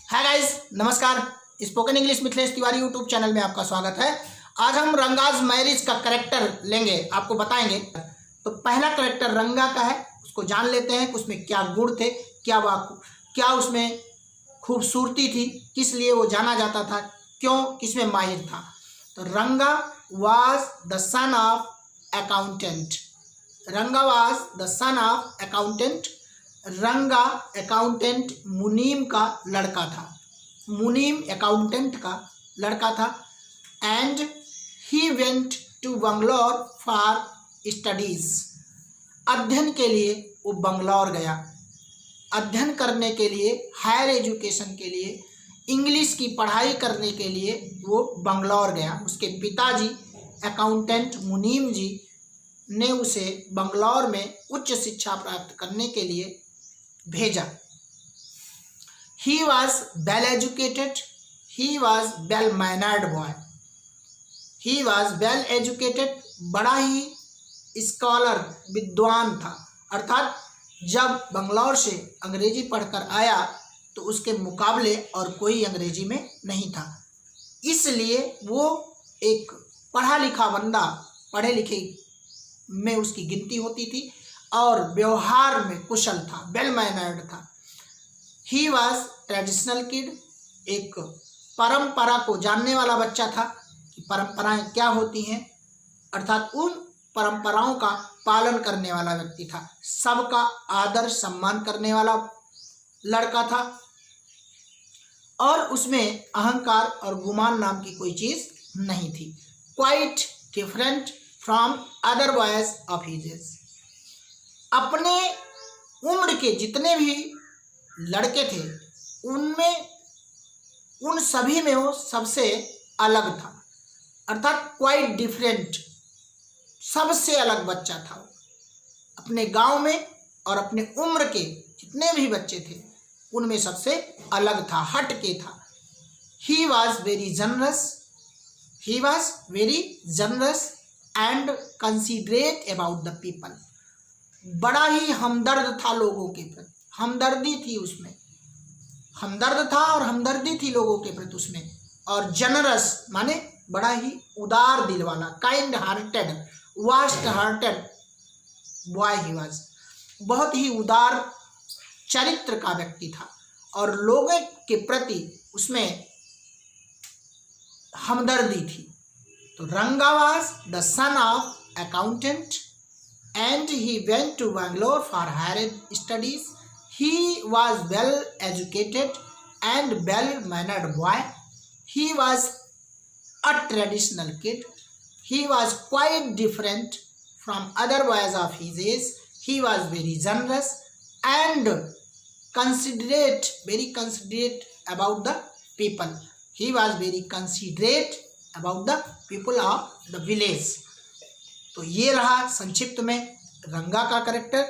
Hi guys, नमस्कार। Spoken English Mithilesh Tiwari YouTube channel में आपका स्वागत है। आज हम रंगाज मैरिज का करेक्टर लेंगे, आपको बताएंगे। तो पहला करेक्टर रंगा का है, उसको जान लेते हैं। उसमें क्या गुण थे, क्या उसमें खूबसूरती थी, किस लिए वो जाना जाता था, क्यों, किसमें माहिर था। तो Ranga was the son of accountant. Ranga was the son of accountant. Ranga accountant मुनीम का लड़का था। मुनीम अकाउंटेंट का लड़का था। And he went to Bangalore for studies. अध्ययन के लिए वो बंगलौर गया। अध्ययन करने के लिए, हायर एजुकेशन के लिए, इंग्लिश की पढ़ाई करने के लिए वो बंगलौर गया। उसके पिताजी अकाउंटेंट मुनीम जी ने उसे बंगलौर में उच्च शिक्षा प्राप्त करने के लिए भेजा। He was well educated. He was well mannered boy. He was well educated. बड़ा ही स्कॉलर, विद्वान था। अर्थात जब बंगलौर से अंग्रेजी पढ़कर आया तो उसके मुकाबले और कोई अंग्रेजी में नहीं था, इसलिए वो एक पढ़ा लिखा बंदा, पढ़े लिखे में उसकी गिनती होती थी और व्यवहार में कुशल था, वेल मैनर्ड था। He was traditional kid. एक परंपरा को जानने वाला बच्चा था कि परंपराएं क्या होती हैं, अर्थात उन परंपराओं का पालन करने वाला व्यक्ति था। सबका आदर सम्मान करने वाला लड़का था और उसमें अहंकार और गुमान नाम की कोई चीज़ नहीं थी। Quite different from other boys of his age. अपने उम्र के जितने भी लड़के थे उनमें, उन सभी में वो सबसे अलग था। अर्थात क्वाइट डिफरेंट, सबसे अलग बच्चा था वो। अपने गांव में और अपने उम्र के जितने भी बच्चे थे उनमें सबसे अलग था, हट के था। He was very generous. He was very generous and considerate about the people. बड़ा ही हमदर्द था लोगों के प्रति, हमदर्दी थी उसमें, हमदर्द था और हमदर्दी थी लोगों के प्रति उसमें। और जनरस माने बड़ा ही उदार दिल वाला, kind hearted, vast hearted boy he was. बहुत ही उदार चरित्र का व्यक्ति था और लोगों के प्रति उसमें हमदर्दी थी। तो Ranga was the son of accountant and he went to Bangalore for higher studies. He was well educated and well mannered boy. He was a traditional kid. He was quite different from other boys of his age. He was very generous and considerate, very considerate about the people. He was very considerate about the people of the village. तो ये रहा संक्षिप्त में रंगा का character.